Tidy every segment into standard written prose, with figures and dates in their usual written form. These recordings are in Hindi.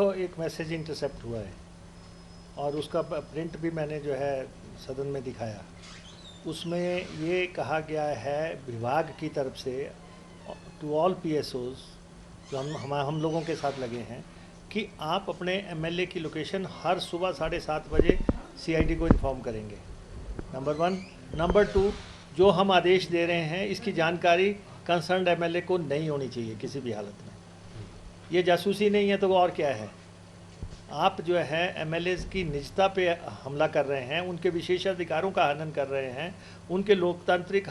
देखो, एक मैसेज इंटरसेप्ट हुआ है और उसका प्रिंट भी मैंने जो है सदन में दिखाया। उसमें ये कहा गया है विभाग की तरफ से टू ऑल पीएसओज जो हम लोगों के साथ लगे हैं कि आप अपने एमएलए की लोकेशन हर सुबह 7:30 बजे सीआईडी को इन्फॉर्म करेंगे। नंबर 1। नंबर 2, जो हम आदेश दे रहे हैं इसकी जानकारी कंसर्न्ड एमएलए को नहीं होनी चाहिए किसी भी हालत में। ये जासूसी नहीं है तो और क्या है। आप जो है एमएलए की निजता पे हमला कर रहे हैं, उनके विशेषाधिकारों का हनन कर रहे हैं, उनके लोकतांत्रिक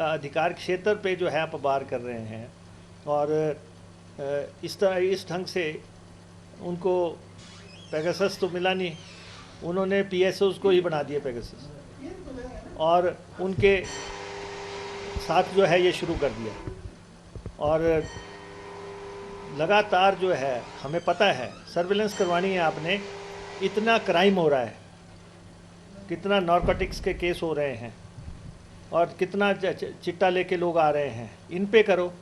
अधिकार क्षेत्र पे जो है आप वार कर रहे हैं और इस ढंग से उनको पेगासस तो मिला नहीं, उन्होंने पीएसओज को ही बना दिया पेगासस और उनके साथ जो है ये शुरू कर दिया। और लगातार जो है हमें पता है सर्विलेंस करवानी है आपने, इतना क्राइम हो रहा है, कितना नारकोटिक्स के केस हो रहे हैं और कितना चिट्टा लेके लोग आ रहे हैं, इन पे करो।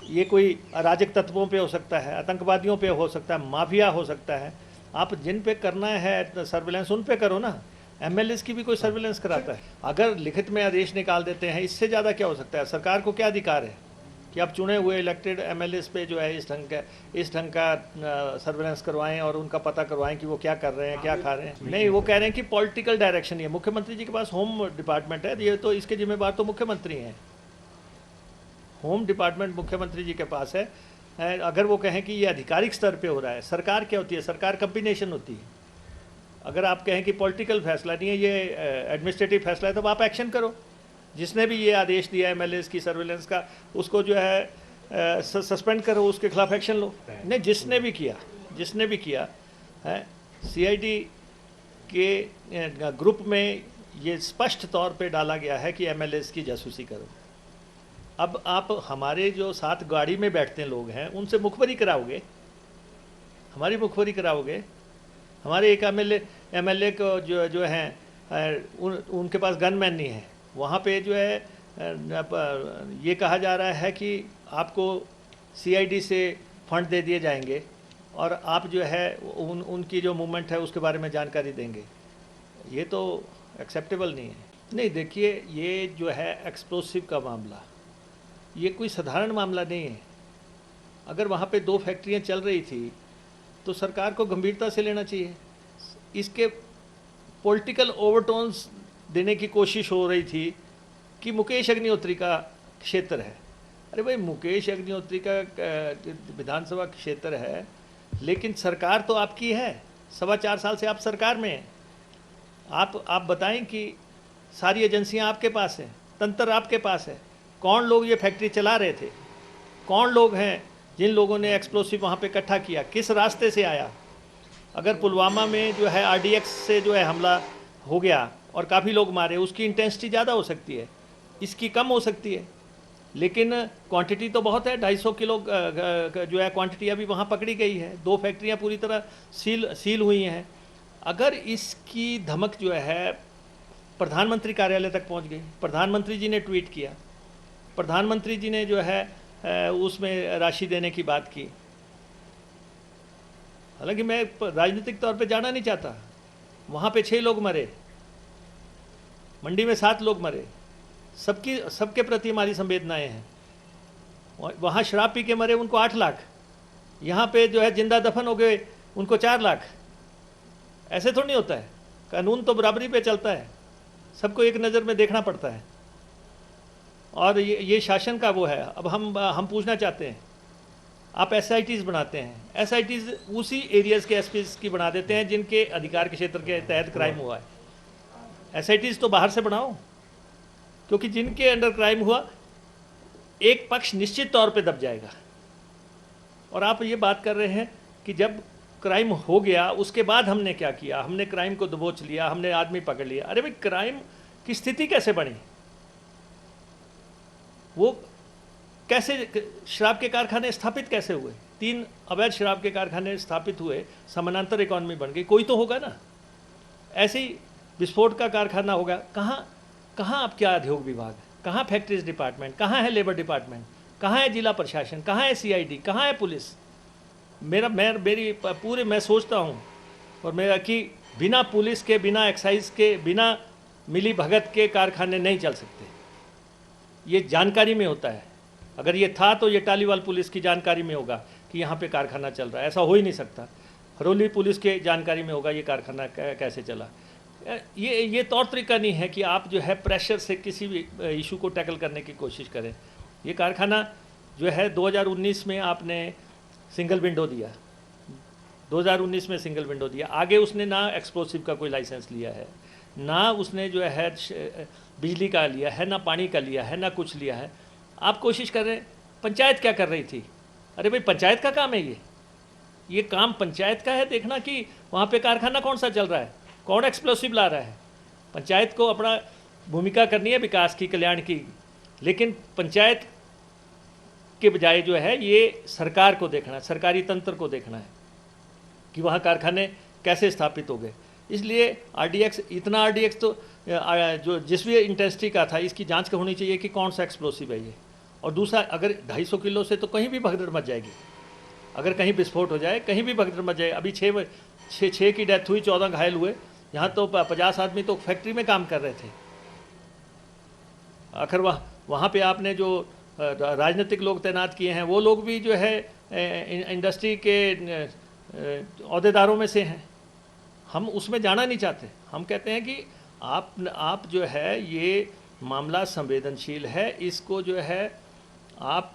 ये कोई अराजक तत्वों पे हो सकता है, आतंकवादियों पे हो सकता है, माफिया हो सकता है। आप जिन पे करना है सर्विलेंस उन पे करो ना। एमएलए की भी कोई सर्विलेंस कराता है? अगर लिखित में आदेश निकाल देते हैं, इससे ज़्यादा क्या हो सकता है? सरकार को क्या अधिकार है कि आप चुने हुए इलेक्टेड एमएलए पे जो है इस ढंग का सर्विलेंस करवाएं और उनका पता करवाएं कि वो क्या कर रहे हैं, क्या खा रहे हैं? नहीं, वो कह रहे हैं कि पॉलिटिकल डायरेक्शन ये मुख्यमंत्री जी के पास होम डिपार्टमेंट है, ये तो इसके जिम्मेदार तो मुख्यमंत्री हैं। होम डिपार्टमेंट मुख्यमंत्री जी के पास है। अगर वो कहें कि ये आधिकारिक स्तर पे हो रहा है, सरकार क्या होती है? सरकार कम्बिनेशन होती है। अगर आप कहें कि पॉलिटिकल फैसला नहीं है, ये एडमिनिस्ट्रेटिव फैसला है, तो आप एक्शन करो। जिसने भी ये आदेश दिया एमएलए की सर्विलेंस का, उसको जो है सस्पेंड करो, उसके खिलाफ एक्शन लो। नहीं, जिसने भी किया है, सीआईडी के ग्रुप में ये स्पष्ट तौर पे डाला गया है कि एमएलए की जासूसी करो। अब आप हमारे जो साथ गाड़ी में बैठते लोग हैं उनसे मुखबरी कराओगे, हमारी मुखबरी कराओगे। हमारे एक एमएलए को जो हैं उनके पास गनमैन नहीं है, वहाँ पे जो है ये कहा जा रहा है कि आपको सीआईडी से फंड दे दिए जाएंगे और आप जो है उनकी जो मूवमेंट है उसके बारे में जानकारी देंगे। ये तो एक्सेप्टेबल नहीं है। नहीं, देखिए, ये जो है एक्सप्लोसिव का मामला, ये कोई साधारण मामला नहीं है। अगर वहाँ पे 2 फैक्ट्रियाँ चल रही थी तो सरकार को गंभीरता से लेना चाहिए। इसके पॉलिटिकल ओवरटोन्स देने की कोशिश हो रही थी कि मुकेश अग्निहोत्री का क्षेत्र है। अरे भाई, मुकेश अग्निहोत्री का विधानसभा क्षेत्र है, लेकिन सरकार तो आपकी है। 4.25 साल से आप सरकार में हैं। आप बताएं कि सारी एजेंसियां आपके पास हैं, तंत्र आपके पास है। कौन लोग ये फैक्ट्री चला रहे थे? कौन लोग हैं जिन लोगों ने एक्सप्लोसिव वहाँ पे इकट्ठा किया? किस रास्ते से आया? अगर पुलवामा में जो है आरडीएक्स से जो है हमला हो गया और काफ़ी लोग मारे, उसकी इंटेंसिटी ज़्यादा हो सकती है, इसकी कम हो सकती है, लेकिन क्वांटिटी तो बहुत है। 250 किलो जो है क्वांटिटी अभी वहाँ पकड़ी गई है। 2 फैक्ट्रियाँ पूरी तरह सील हुई हैं। अगर इसकी धमक जो है प्रधानमंत्री कार्यालय तक पहुँच गई, प्रधानमंत्री जी ने ट्वीट किया, प्रधानमंत्री जी ने जो है उसमें राशि देने की बात की। हालांकि मैं राजनीतिक तौर पे जाना नहीं चाहता। वहाँ पे 6 लोग मरे, मंडी में 7 लोग मरे, सबके प्रति हमारी संवेदनाएं हैं। वहाँ शराब पी के मरे उनको 8 लाख, यहाँ पे जो है जिंदा दफन हो गए उनको 4 लाख। ऐसे थोड़ी नहीं होता है। कानून तो बराबरी पे चलता है, सबको एक नज़र में देखना पड़ता है। और ये शासन का वो है। अब हम पूछना चाहते हैं, आप एसआईटीज़ बनाते हैं, एसआईटीज़ उसी एरियाज़ के एसपीज़ की बना देते हैं जिनके अधिकार के क्षेत्र के तहत क्राइम हुआ है। एसआईटीज़ तो बाहर से बनाओ, क्योंकि जिनके अंडर क्राइम हुआ एक पक्ष निश्चित तौर पे दब जाएगा। और आप ये बात कर रहे हैं कि जब क्राइम हो गया उसके बाद हमने क्या किया, हमने क्राइम को दबोच लिया, हमने आदमी पकड़ लिया। अरे भाई, क्राइम की स्थिति कैसे बनी? वो कैसे शराब के कारखाने स्थापित कैसे हुए? 3 अवैध शराब के कारखाने स्थापित हुए, समानांतर इकॉनमी बन गई। कोई तो होगा ना। ऐसे ही विस्फोट का कारखाना होगा। कहाँ आपका उद्योग विभाग? कहाँ फैक्ट्रीज डिपार्टमेंट? कहाँ है लेबर डिपार्टमेंट? कहाँ है जिला प्रशासन? कहाँ है सीआईडी? कहाँ है पुलिस? मैं सोचता हूँ और मेरा कि बिना पुलिस के, बिना एक्साइज के, बिना मिली भगत के कारखाने नहीं चल सकते। ये जानकारी में होता है। अगर ये था तो ये टालीवाल पुलिस की जानकारी में होगा कि यहाँ पे कारखाना चल रहा है, ऐसा हो ही नहीं सकता। हरोली पुलिस के जानकारी में होगा ये कारखाना कैसे चला। ये तौर तरीका नहीं है कि आप जो है प्रेशर से किसी भी इशू को टैकल करने की कोशिश करें। ये कारखाना जो है 2019 में आपने सिंगल विंडो दिया, 2019 में सिंगल विंडो दिया। आगे उसने ना एक्सप्लोसिव का कोई लाइसेंस लिया है, ना उसने जो है बिजली का लिया है, ना पानी का लिया है, ना कुछ लिया है। आप कोशिश कर रहे हैं। पंचायत क्या कर रही थी? अरे भाई, पंचायत का काम है ये काम पंचायत का है देखना कि वहाँ पे कारखाना कौन सा चल रहा है, कौन एक्सप्लोसिव ला रहा है। पंचायत को अपना भूमिका करनी है विकास की, कल्याण की, लेकिन पंचायत के बजाय जो है ये सरकार को देखना है, सरकारी तंत्र को देखना है कि वहाँ कारखाने कैसे स्थापित हो गए। इसलिए आरडीएक्स, इतना आरडीएक्स तो जो जिस भी इंटेंसिटी का था, इसकी जांच होनी चाहिए कि कौन सा एक्सप्लोसिव है ये। और दूसरा, अगर 250 किलो से तो कहीं भी भगदड़ मच जाएगी। अगर कहीं विस्फोट हो जाए, कहीं भी भगदड़ मच जाए। अभी 6 की डेथ हुई, 14 घायल हुए। यहाँ तो 50 आदमी तो फैक्ट्री में काम कर रहे थे। आखिर वहाँ पे आपने जो राजनीतिक लोग तैनात किए हैं, वो लोग भी जो है इंडस्ट्री के अहदेदारों में से हैं। हम उसमें जाना नहीं चाहते। हम कहते हैं कि आप जो है, ये मामला संवेदनशील है, इसको जो है आप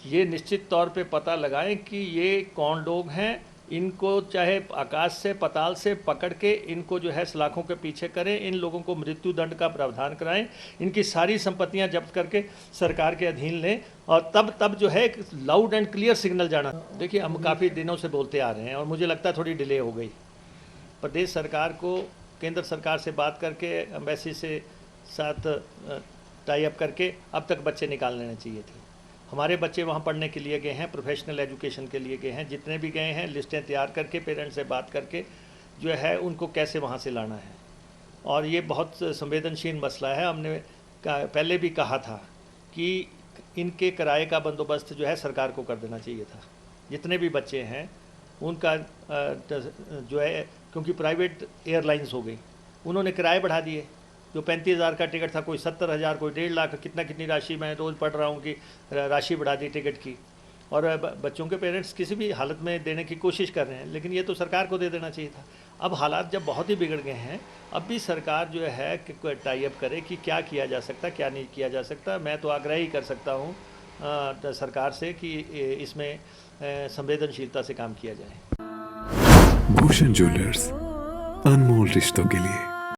ये निश्चित तौर पे पता लगाएं कि ये कौन लोग हैं। इनको चाहे आकाश से, पताल से पकड़ के इनको जो है सलाखों के पीछे करें। इन लोगों को मृत्यु दंड का प्रावधान कराएं। इनकी सारी संपत्तियां जब्त करके सरकार के अधीन लें, और तब जो है एक लाउड एंड क्लियर सिग्नल जाना। देखिए, हम काफ़ी दिनों से बोलते आ रहे हैं और मुझे लगता है थोड़ी डिले हो गई। प्रदेश सरकार को केंद्र सरकार से बात करके, एम्बेसी से साथ टाई अप करके अब तक बच्चे निकाल लेने चाहिए थे। हमारे बच्चे वहाँ पढ़ने के लिए गए हैं, प्रोफेशनल एजुकेशन के लिए गए हैं। जितने भी गए हैं, लिस्टें तैयार करके, पेरेंट्स से बात करके जो है उनको कैसे वहाँ से लाना है। और ये बहुत संवेदनशील मसला है। हमने पहले भी कहा था कि इनके किराए का बंदोबस्त जो है सरकार को कर देना चाहिए था। जितने भी बच्चे हैं उनका जो है, क्योंकि प्राइवेट एयरलाइंस हो गई, उन्होंने किराए बढ़ा दिए। जो 35,000 का टिकट था, कोई 70,000, कोई 1.5 लाख, कितनी राशि मैं रोज़ पढ़ रहा हूँ कि राशि बढ़ा दी टिकट की। और बच्चों के पेरेंट्स किसी भी हालत में देने की कोशिश कर रहे हैं, लेकिन ये तो सरकार को दे देना चाहिए था। अब हालात जब बहुत ही बिगड़ गए हैं, अब भी सरकार जो है टाई अप करे कि क्या किया जा सकता, क्या नहीं किया जा सकता। मैं तो आग्रह ही कर सकता हूँ सरकार से कि इसमें संवेदनशीलता से काम किया जाए। भूषण ज्वेलर्स, अनमोल रिश्तों के लिए।